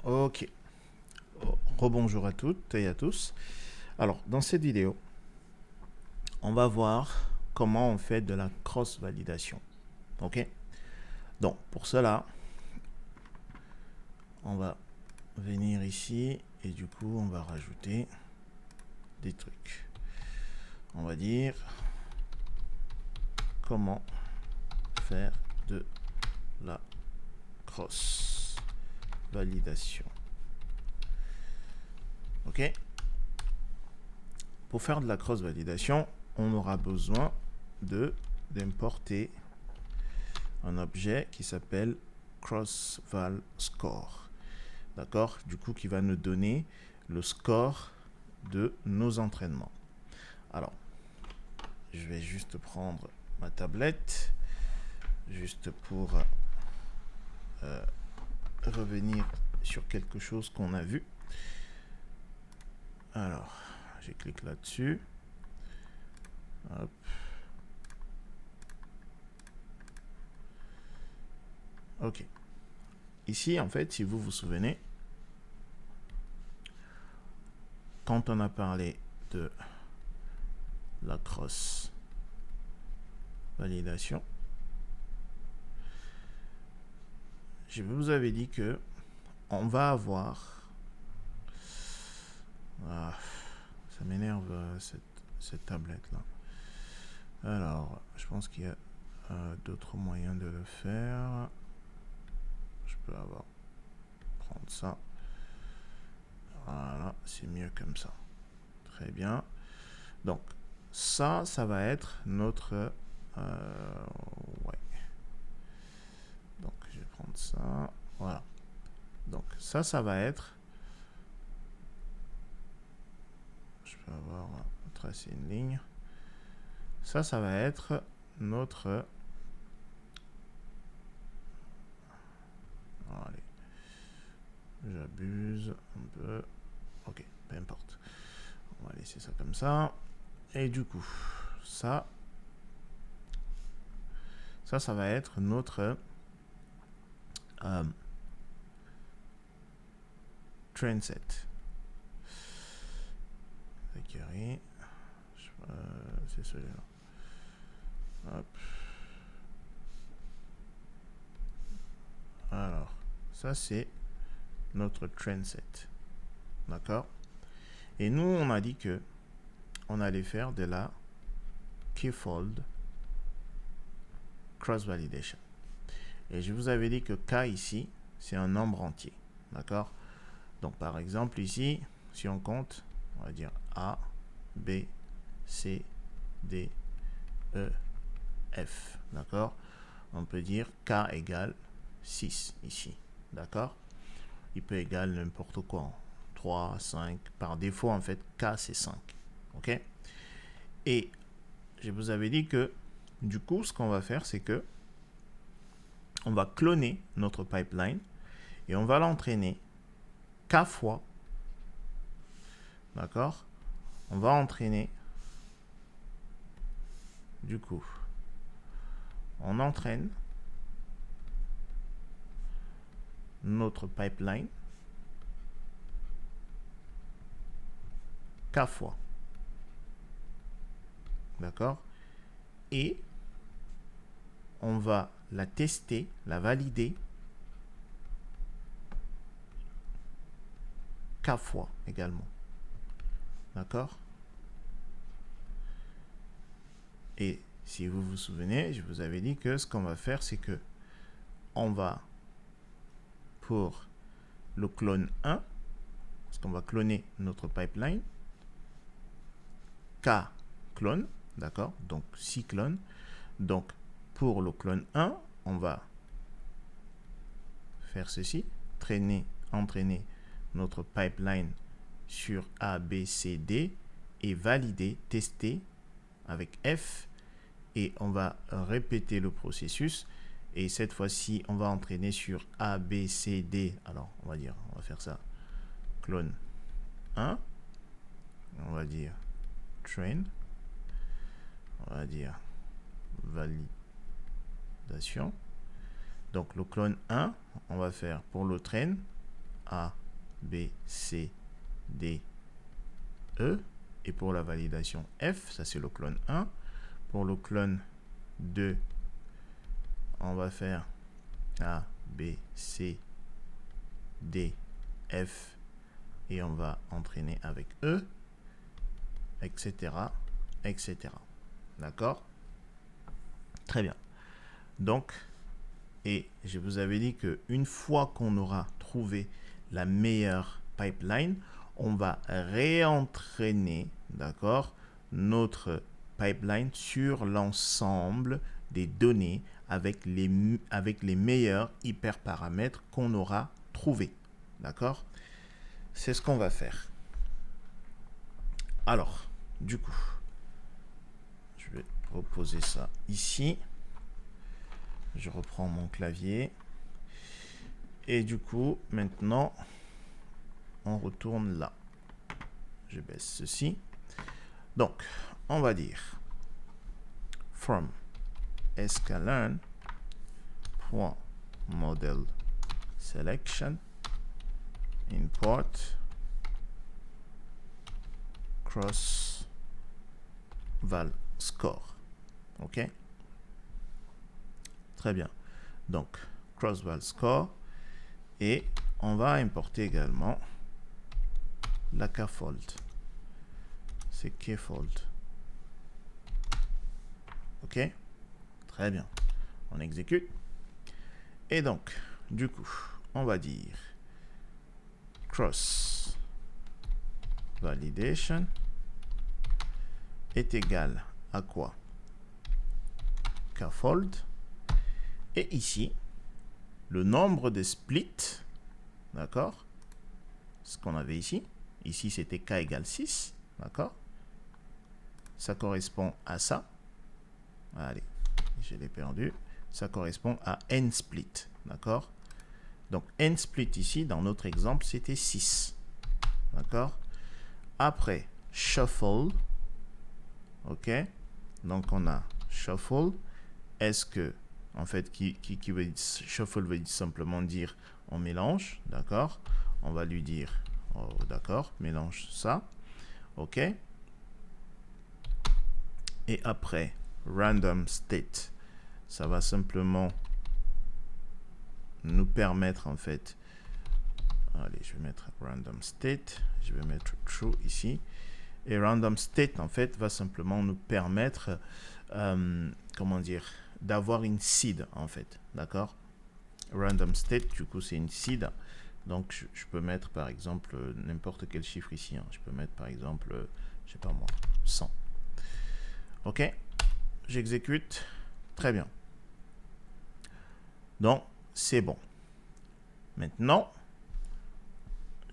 Ok, rebonjour à toutes et à tous. Alors, dans cette vidéo, on va voir comment on fait de la cross-validation. Ok. Donc, pour cela, on va venir ici et du coup, on va rajouter des trucs. On va dire comment faire de la cross-validation. Ok. Pour faire de la cross-validation, on aura besoin d'importer un objet qui s'appelle crossValScore. D'accord? Du coup, qui va nous donner le score de nos entraînements. Alors, je vais juste prendre ma tablette, juste pour revenir sur quelque chose qu'on a vu. Alors, je clique là-dessus. Hop. Ok. Ici, en fait, si vous vous souvenez, quand on a parlé de la cross-validation, je vous avais dit que on va avoir... Ah, ça m'énerve cette tablette-là. Alors, je pense qu'il y a d'autres moyens de le faire. Je peux prendre ça. Voilà, c'est mieux comme ça. Très bien. Donc, ça va être notre... ouais. Donc, je vais prendre ça. Voilà. Donc, ça va être... Je peux tracer une ligne. Ça va être notre... Allez. J'abuse un peu. Ok, peu importe. On va laisser ça comme ça. Et du coup, ça va être notre train set. C'est celui-là. Hop. Alors, ça c'est notre train set. D'accord? Et nous, on a dit que on allait faire de la keyfold cross-validation. Et je vous avais dit que K ici, c'est un nombre entier. D'accord? Donc, par exemple, ici, si on compte, on va dire A, B, C, D, E, F. D'accord? On peut dire K égale 6 ici. D'accord? Il peut égaler n'importe quoi. 3, 5. Par défaut, en fait, K, c'est 5. OK? Et je vous avais dit que, du coup, ce qu'on va faire, c'est que on va cloner notre pipeline et on va l'entraîner K fois. D'accord? On va entraîner, du coup, on entraîne notre pipeline K fois. D'accord? Et on va la tester, la valider K fois également. D'accord? Et si vous vous souvenez, je vous avais dit que ce qu'on va faire, c'est que on va, pour le clone 1, parce qu'on va cloner notre pipeline, K clone, d'accord? Donc 6 clones. Donc pour le clone 1, on va faire ceci, entraîner notre pipeline sur A, B, C, D et valider, tester avec F, et on va répéter le processus. Et cette fois-ci, on va entraîner sur A, B, C, D. Alors, on va faire ça. Clone 1. On va dire train. On va dire validation. Donc, le clone 1, on va faire pour le train A, B, C, D, E. Et pour la validation F, ça c'est le clone 1. Pour le clone 2, on va faire A, B, C, D, F. Et on va entraîner avec E, etc., etc. D'accord? Très bien. Donc, et je vous avais dit qu'une fois qu'on aura trouvé la meilleure pipeline, on va réentraîner, d'accord, notre pipeline sur l'ensemble des données avec les meilleurs hyperparamètres qu'on aura trouvés. D'accord? C'est ce qu'on va faire. Alors, du coup, je vais reposer ça ici. Je reprends mon clavier. Et du coup, maintenant, on retourne là. Je baisse ceci. Donc, on va dire from sklearn.model selection import cross val score. OK? Très bien. Donc, cross val score. Et on va importer également la kfold. C'est kfold. OK? Très bien. On exécute. Et donc, du coup, on va dire cross validation est égal à quoi? Kfold. Et ici, le nombre de splits, d'accord? Ce qu'on avait ici. Ici, c'était k égale 6, d'accord? Ça correspond à ça. Allez, je l'ai perdu. Ça correspond à n split, d'accord? Donc, n split ici, dans notre exemple, c'était 6, d'accord? Après, shuffle, ok? Donc, on a shuffle. Est-ce que, en fait, shuffle veut simplement dire on mélange, d'accord? On va lui dire, oh, d'accord, mélange ça, ok? Et après, random state, ça va simplement nous permettre, en fait, allez, je vais mettre random state, je vais mettre true ici, et random state, en fait, va simplement nous permettre, comment dire, d'avoir une seed, en fait, d'accord? Random state, du coup, c'est une seed, donc je peux mettre, par exemple, n'importe quel chiffre ici, hein. Je peux mettre, par exemple, je sais pas moi, 100. Ok, j'exécute, très bien. Donc, c'est bon. Maintenant,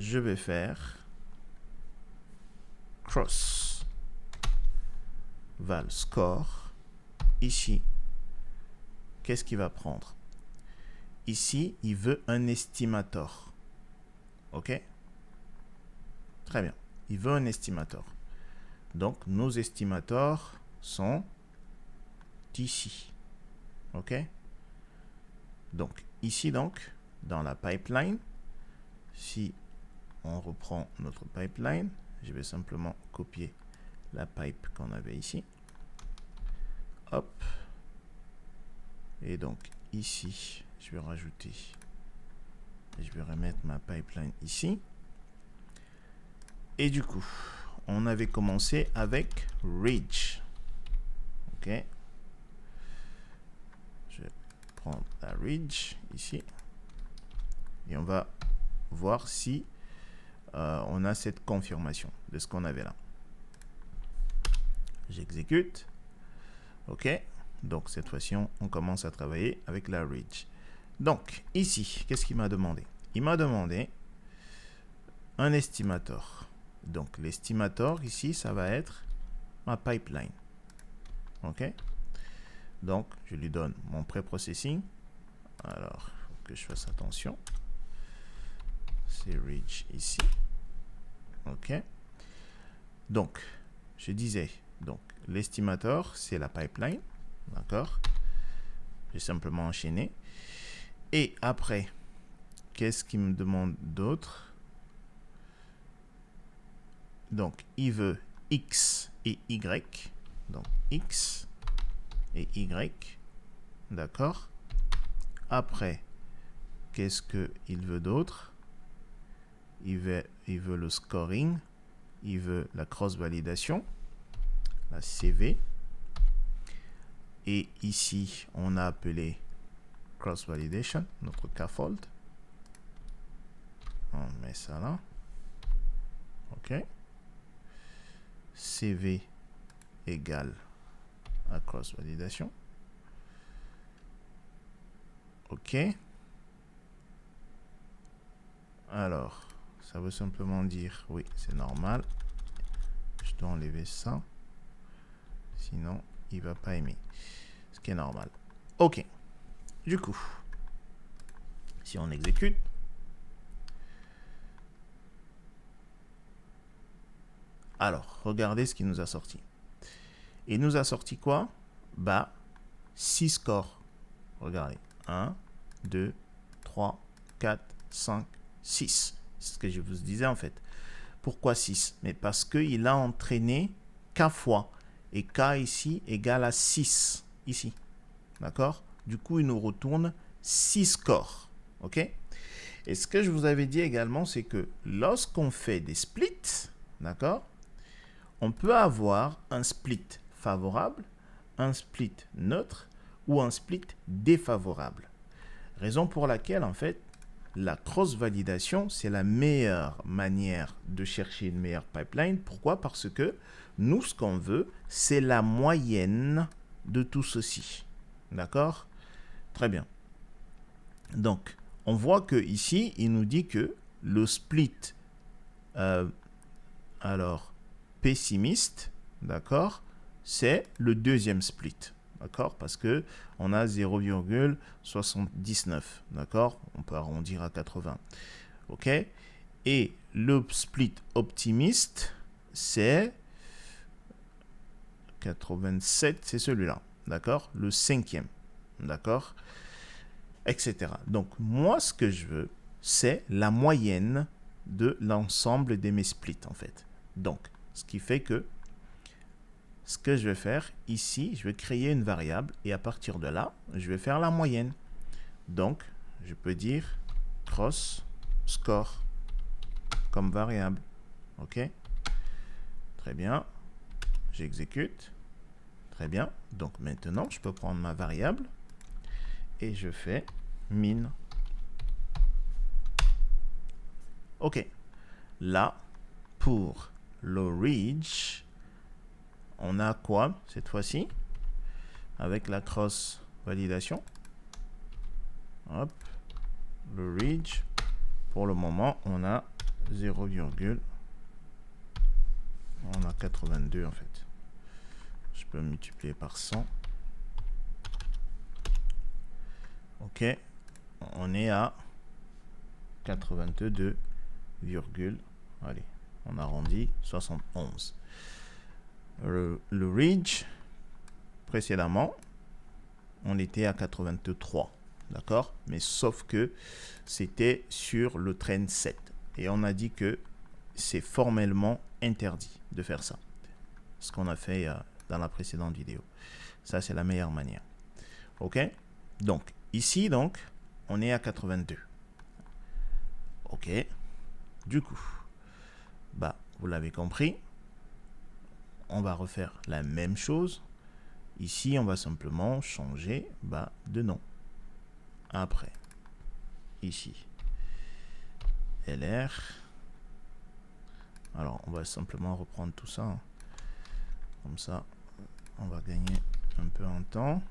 je vais faire cross val score. Ici, qu'est-ce qu'il va prendre? Ici, il veut un estimator. OK? Très bien. Il veut un estimator. Donc, nos estimators sont ici. OK? Donc, ici, donc, dans la pipeline, si on reprend notre pipeline, je vais simplement copier la pipe qu'on avait ici. Hop. Et donc, ici, je vais rajouter, je vais remettre ma pipeline ici. Et du coup, on avait commencé avec Ridge. OK. Je prends la Ridge ici. Et on va voir si on a cette confirmation de ce qu'on avait là. J'exécute. OK. Donc, cette fois-ci, on commence à travailler avec la Ridge. Donc, ici, qu'est-ce qu'il m'a demandé? Il m'a demandé un estimator. Donc, l'estimator, ici, ça va être ma pipeline. OK? Donc, je lui donne mon pré-processing. Alors, il faut que je fasse attention. C'est Ridge ici. OK? Donc, je disais, donc, l'estimator, c'est la pipeline. D'accord? J'ai simplement enchaîné. Et après, qu'est-ce qu'il me demande d'autre? Donc, il veut X et Y. Donc, X et Y. D'accord. Après, qu'est-ce qu'il veut d'autre? Il veut le scoring. Il veut la cross-validation. La CV. Et ici, on a appelé cross-validation, notre scaffold. On met ça là. OK. CV égale à cross-validation. OK. Alors, ça veut simplement dire, oui, c'est normal. Je dois enlever ça. Sinon, il ne va pas aimer. Ce qui est normal. OK. Du coup, si on exécute, alors, regardez ce qu'il nous a sorti. Il nous a sorti quoi? Bah, 6 scores. Regardez. 1, 2, 3, 4, 5, 6. C'est ce que je vous disais en fait. Pourquoi 6? Mais parce qu'il a entraîné K fois. Et K ici égale à 6. Ici. D'accord? Du coup, il nous retourne 6 scores. OK? Et ce que je vous avais dit également, c'est que lorsqu'on fait des splits, d'accord, on peut avoir un split favorable, un split neutre ou un split défavorable. Raison pour laquelle, en fait, la cross-validation, c'est la meilleure manière de chercher une meilleure pipeline. Pourquoi? Parce que nous, ce qu'on veut, c'est la moyenne de tout ceci. D'accord? Très bien. Donc, on voit que ici, il nous dit que le split, alors, pessimiste, d'accord, c'est le deuxième split. D'accord? Parce que on a 0,79. D'accord? On peut arrondir à 80. OK? Et le split optimiste, c'est 87, c'est celui-là. D'accord? Le cinquième. D'accord? Etc. Donc, moi, ce que je veux, c'est la moyenne de l'ensemble de mes splits, en fait. Donc, ce qui fait que ce que je vais faire ici, je vais créer une variable et à partir de là, je vais faire la moyenne. Donc, je peux dire cross score comme variable. OK? Très bien. J'exécute. Très bien. Donc, maintenant, je peux prendre ma variable et je fais min. OK. Là, pour le reach, on a quoi cette fois-ci? Avec la cross validation. Hop. Le reach. Pour le moment, on a 0, on a 82 en fait. Je peux multiplier par 100. OK. On est à 82, allez, on arrondit 71. Le reach, précédemment, on était à 83. D'accord? Mais sauf que c'était sur le train 7. Et on a dit que c'est formellement interdit de faire ça. Ce qu'on a fait dans la précédente vidéo. Ça, c'est la meilleure manière. OK? Donc, ici, donc, on est à 82. OK? Du coup, bah, vous l'avez compris. On va refaire la même chose. Ici, on va simplement changer de nom. Après, ici, LR. Alors, on va simplement reprendre tout ça. Comme ça, on va gagner un peu en temps.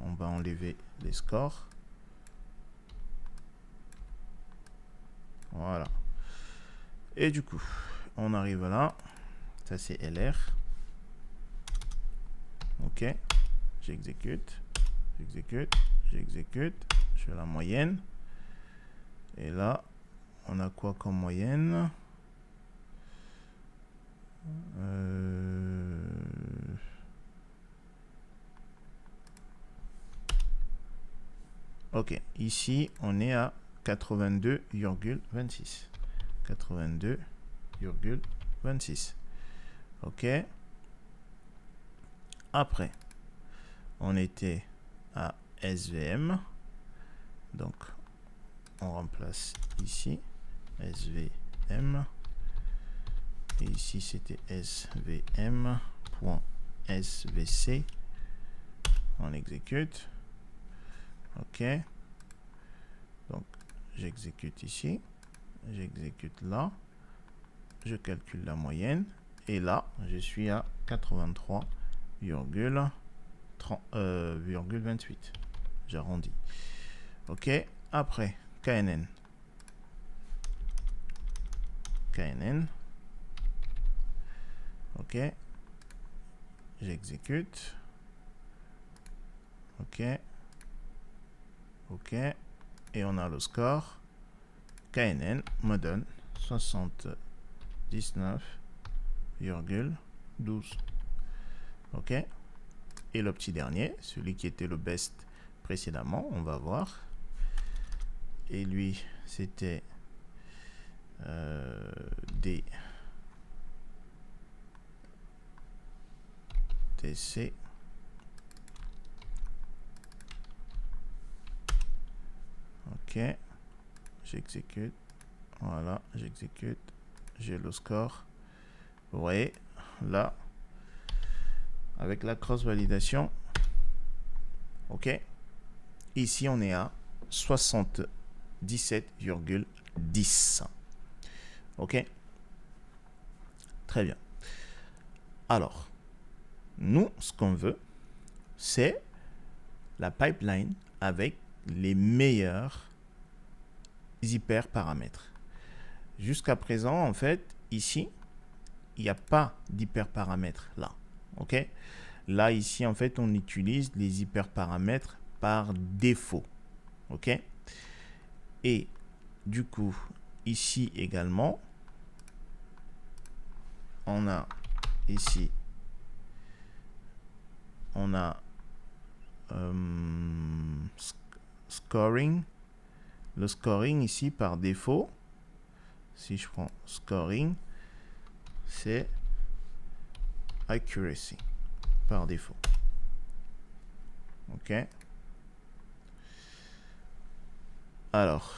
On va enlever les scores. Voilà. Et du coup, on arrive là. Ça, c'est LR. OK. J'exécute. J'exécute. J'exécute. Je fais la moyenne. Et là, on a quoi comme moyenne? OK. Ici, on est à 82,26. 82,26. OK. Après, on était à SVM. Donc, on remplace ici SVM. Et ici, c'était svm.svc. On exécute. OK. Donc, j'exécute ici. J'exécute là. Je calcule la moyenne. Et là, je suis à 83,28. J'arrondis. OK. Après, KNN. KNN. OK. J'exécute. OK. OK. Et on a le score. KNN me donne 79,12. OK. Et le petit dernier, celui qui était le best précédemment, on va voir. Et lui, c'était DTC. OK. J'exécute. Voilà, j'exécute. J'ai le score. Vous voyez, là, avec la cross-validation, OK. Ici, on est à 77,10. OK. Très bien. Alors, nous, ce qu'on veut, c'est la pipeline avec les meilleurs hyperparamètres. Jusqu'à présent, en fait, ici, il n'y a pas d'hyperparamètres là. OK. Là, ici, en fait, on utilise les hyperparamètres par défaut. OK. Et du coup, ici également, on a ici, on a scoring. Le scoring ici par défaut, si je prends scoring, c'est accuracy par défaut. OK. Alors,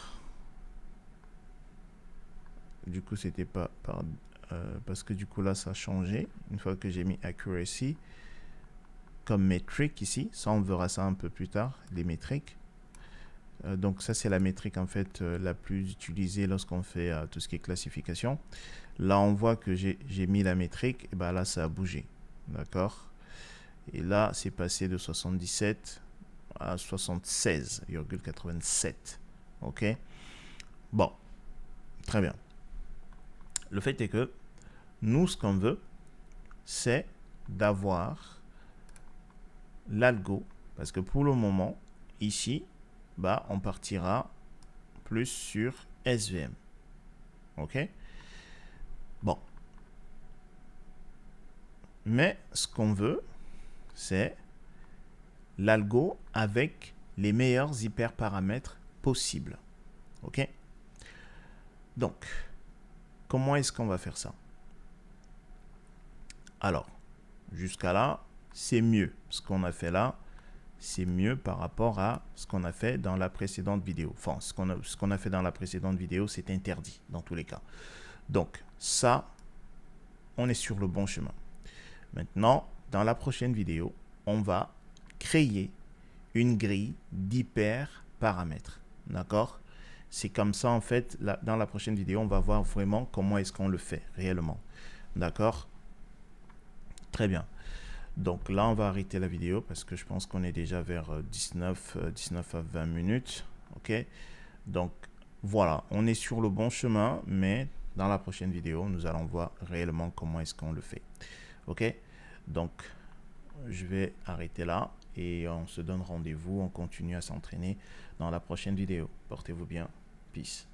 du coup, c'était pas par parce que du coup là, ça a changé une fois que j'ai mis accuracy comme métrique ici. Ça, on verra ça un peu plus tard, les métriques. Donc ça, c'est la métrique en fait la plus utilisée lorsqu'on fait tout ce qui est classification. Là, on voit que j'ai mis la métrique, et ben là, ça a bougé. D'accord. Et là, c'est passé de 77 à 76,87. OK. Bon, très bien. Le fait est que nous, ce qu'on veut, c'est d'avoir l'algo. Parce que pour le moment, ici, bah, on partira plus sur SVM. OK. Bon. Mais ce qu'on veut, c'est l'algo avec les meilleurs hyperparamètres possibles. OK. Donc, comment est-ce qu'on va faire ça? Alors, jusqu'à là, c'est mieux. Ce qu'on a fait là, c'est mieux par rapport à ce qu'on a fait dans la précédente vidéo. Enfin, ce qu'on a fait dans la précédente vidéo, c'est interdit dans tous les cas. Donc, ça, on est sur le bon chemin. Maintenant, dans la prochaine vidéo, on va créer une grille d'hyperparamètres. D'accord? C'est comme ça, en fait, là, dans la prochaine vidéo, on va voir vraiment comment est-ce qu'on le fait réellement. D'accord? Très bien. Donc là, on va arrêter la vidéo parce que je pense qu'on est déjà vers 19 à 20 minutes. OK? Donc voilà, on est sur le bon chemin, mais dans la prochaine vidéo, nous allons voir réellement comment est-ce qu'on le fait. OK? Donc, je vais arrêter là et on se donne rendez-vous. On continue à s'entraîner dans la prochaine vidéo. Portez-vous bien. Peace.